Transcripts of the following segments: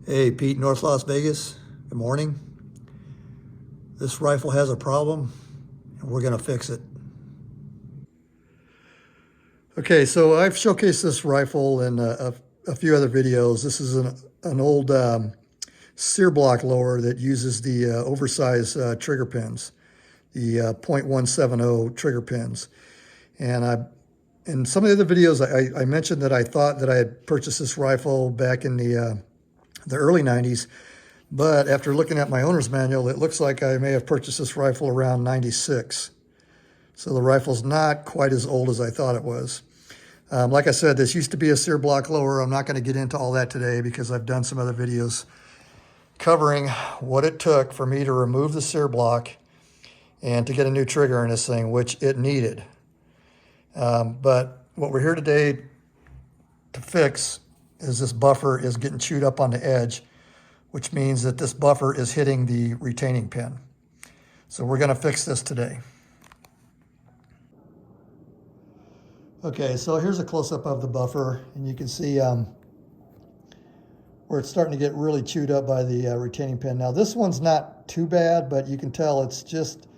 Hey, Pete, North Las Vegas. Good morning. This rifle has a problem, and we're going to fix it. Okay, so I've showcased this rifle in a few other videos. This is an old sear block lower that uses the oversized trigger pins, the .170 trigger pins. And in some of the other videos, I mentioned that I thought that I had purchased this rifle back in the early 90s. But after looking at my owner's manual, it looks like I may have purchased this rifle around 96. So the rifle's not quite as old as I thought it was. Like I said, this used to be a sear block lower. I'm not going to get into all that today because I've done some other videos covering what it took for me to remove the sear block and to get a new trigger in this thing, which it needed. But what we're here today to fix is this buffer is getting chewed up on the edge, which means that this buffer is hitting the retaining pin. So we're going to fix this today. Okay, so here's a close-up of the buffer, and you can see where it's starting to get really chewed up by the retaining pin. Now this one's not too bad, but you can tell it's just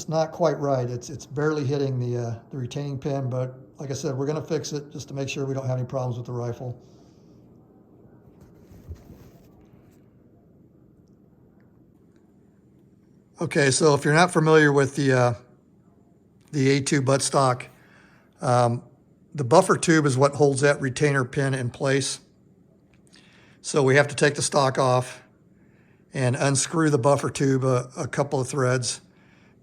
not quite right. It's barely hitting the retaining pin, but like I said, we're going to fix it just to make sure we don't have any problems with the rifle. Okay, so if you're not familiar with the A2 buttstock, the buffer tube is what holds that retainer pin in place. So we have to take the stock off and unscrew the buffer tube a couple of threads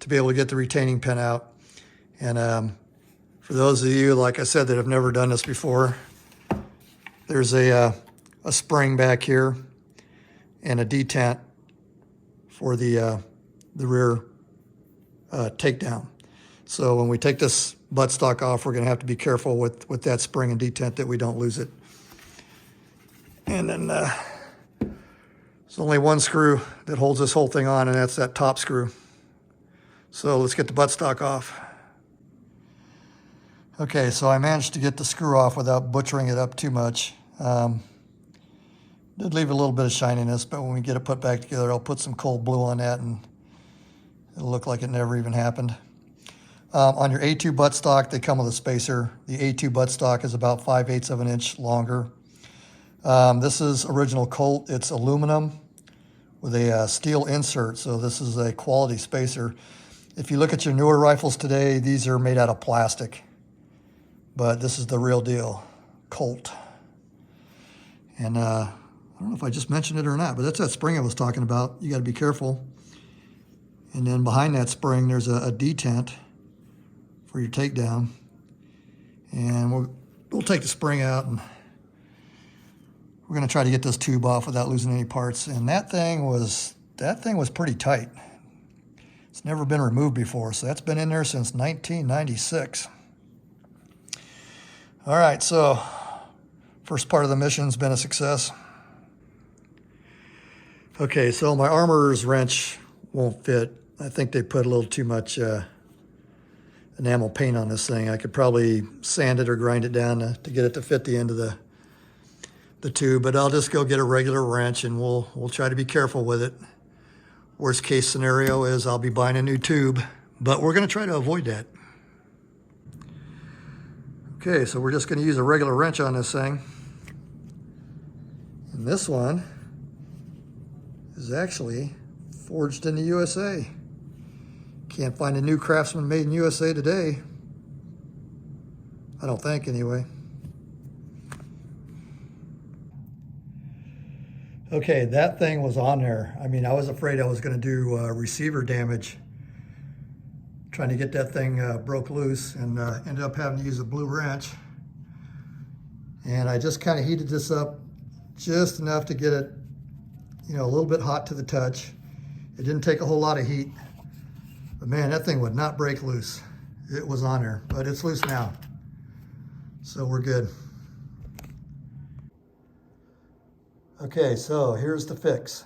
to be able to get the retaining pin out. And for those of you, like I said, that have never done this before, there's a spring back here and a detent for the rear takedown. So when we take this buttstock off, we're going to have to be careful with that spring and detent that we don't lose it. And then there's only one screw that holds this whole thing on, and that's that top screw. So let's get the buttstock off. Okay, so I managed to get the screw off without butchering it up too much. Did leave a little bit of shininess, but when we get it put back together, I'll put some cold blue on that and it'll look like it never even happened. On your A2 buttstock, they come with a spacer. The A2 buttstock is about 5/8 of an inch longer. This is original Colt. It's aluminum with a steel insert, so this is a quality spacer. If you look at your newer rifles today, these are made out of plastic, but this is the real deal, Colt. And I don't know if I just mentioned it or not, but that's that spring I was talking about. You got to be careful. And then behind that spring, there's a detent for your takedown. And we'll take the spring out, and we're going to try to get this tube off without losing any parts. And that thing was pretty tight. It's never been removed before, so that's been in there since 1996. All right, so first part of the mission's been a success. Okay, so my armorer's wrench won't fit. I think they put a little too much enamel paint on this thing. I could probably sand it or grind it down to get it to fit the end of the tube, but I'll just go get a regular wrench and we'll try to be careful with it. Worst case scenario is I'll be buying a new tube, but we're going to try to avoid that. Okay, so we're just going to use a regular wrench on this thing. And this one is actually forged in the USA. Can't find a new Craftsman made in USA today. I don't think, anyway. Okay, that thing was on there. I mean, I was afraid I was going to do receiver damage trying to get that thing broke loose, and ended up having to use a blue wrench. And I just kind of heated this up just enough to get it, a little bit hot to the touch. It didn't take a whole lot of heat, but man, that thing would not break loose. It was on there, but it's loose now, so we're good. Okay, so here's the fix.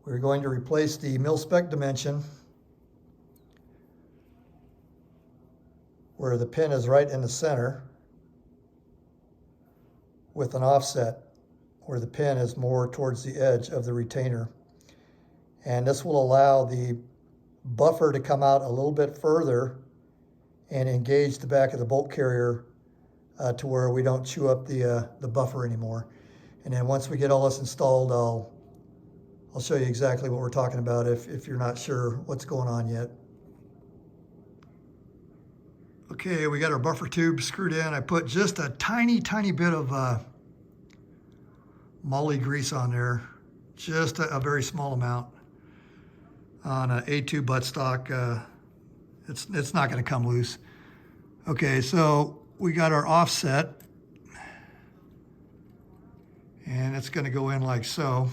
We're going to replace the mil-spec dimension where the pin is right in the center with an offset where the pin is more towards the edge of the retainer. And this will allow the buffer to come out a little bit further and engage the back of the bolt carrier to where we don't chew up the buffer anymore. And then once we get all this installed, I'll show you exactly what we're talking about if you're not sure what's going on yet. Okay, we got our buffer tube screwed in. I put just a tiny bit of moly grease on there, just a very small amount on an A2 buttstock. It's not going to come loose. Okay, so we got our offset, and it's going to go in like so.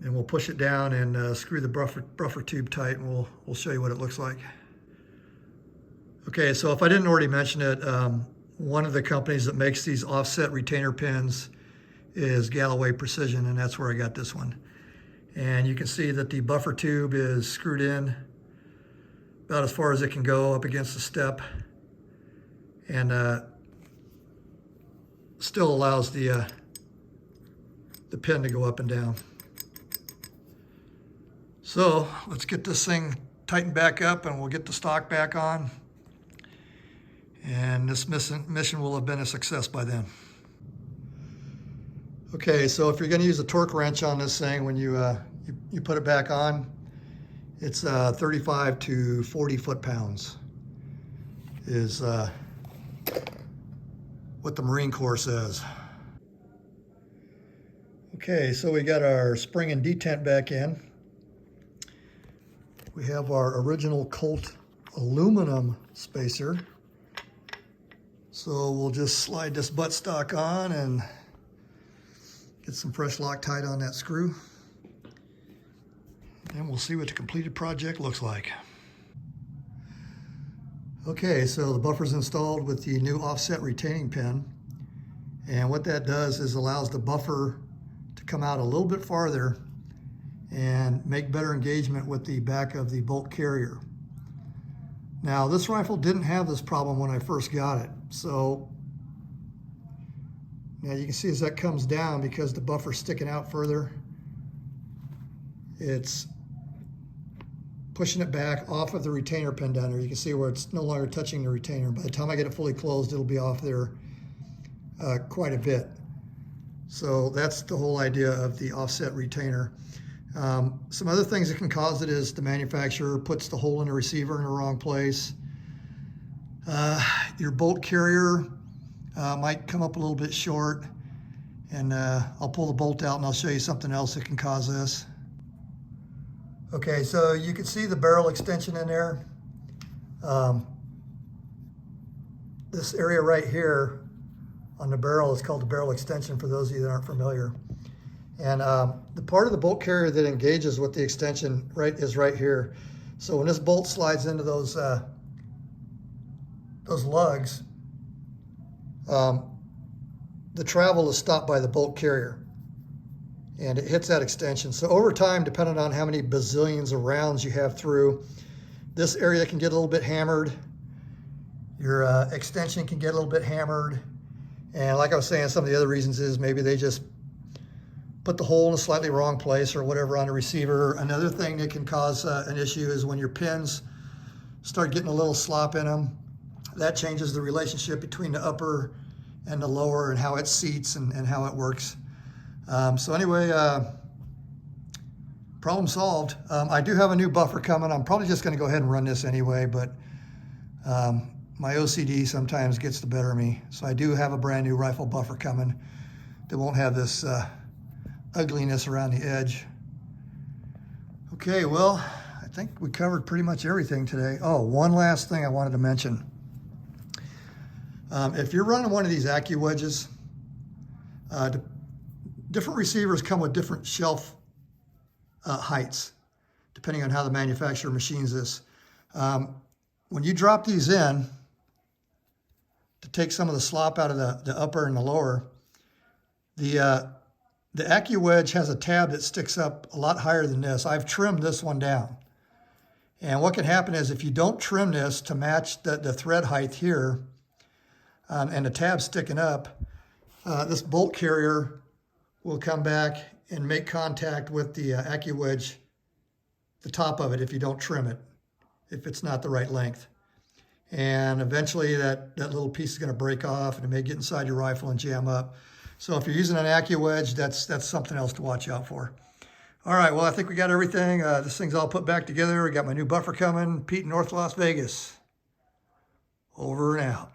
And we'll push it down and screw the buffer tube tight, and we'll show you what it looks like. Okay, so if I didn't already mention it, one of the companies that makes these offset retainer pins is Galloway Precision, and that's where I got this one. And you can see that the buffer tube is screwed in about as far as it can go up against the step, and still allows the pin to go up and down. So let's get this thing tightened back up and we'll get the stock back on. And this mission will have been a success by then. Okay, so if you're going to use a torque wrench on this thing when you put it back on, it's 35 to 40 foot-pounds is what the Marine Corps says. Okay, so we got our spring and detent back in. We have our original Colt aluminum spacer. So we'll just slide this buttstock on and get some fresh Loctite on that screw. And we'll see what the completed project looks like. Okay, so the buffer's installed with the new offset retaining pin. And what that does is allows the buffer to come out a little bit farther and make better engagement with the back of the bolt carrier. Now, this rifle didn't have this problem when I first got it. So now you can see as that comes down, because the buffer's sticking out further, it's pushing it back off of the retainer pin down there. You can see where it's no longer touching the retainer. By the time I get it fully closed, it'll be off there quite a bit. So that's the whole idea of the offset retainer. Some other things that can cause it is the manufacturer puts the hole in the receiver in the wrong place. Your bolt carrier might come up a little bit short, and I'll pull the bolt out and I'll show you something else that can cause this. Okay, so you can see the barrel extension in there. This area right here on the barrel is called the barrel extension, for those of you that aren't familiar. And the part of the bolt carrier that engages with the extension is right here. So when this bolt slides into those lugs, the travel is stopped by the bolt carrier, and it hits that extension. So over time, depending on how many bazillions of rounds you have through, this area can get a little bit hammered. Your extension can get a little bit hammered. And like I was saying, some of the other reasons is maybe they just put the hole in a slightly wrong place or whatever on the receiver. Another thing that can cause an issue is when your pins start getting a little slop in them. That changes the relationship between the upper and the lower and how it seats and how it works. So anyway, problem solved. I do have a new buffer coming. I'm probably just going to go ahead and run this anyway, but my OCD sometimes gets the better of me. So I do have a brand new rifle buffer coming that won't have this ugliness around the edge. Okay, well, I think we covered pretty much everything today. Oh, one last thing I wanted to mention. If you're running one of these AccuWedges, different receivers come with different shelf heights, depending on how the manufacturer machines this. When you drop these in, to take some of the slop out of the upper and the lower, the AccuWedge has a tab that sticks up a lot higher than this. I've trimmed this one down. And what can happen is if you don't trim this to match the thread height here, and the tab sticking up, This bolt carrier will come back and make contact with the AccuWedge, the top of it, if you don't trim it, if it's not the right length. And eventually that little piece is going to break off and it may get inside your rifle and jam up. So if you're using an AccuWedge, that's something else to watch out for. All right, well, I think we got everything. This thing's all put back together. We got my new buffer coming. Pete in North Las Vegas. Over and out.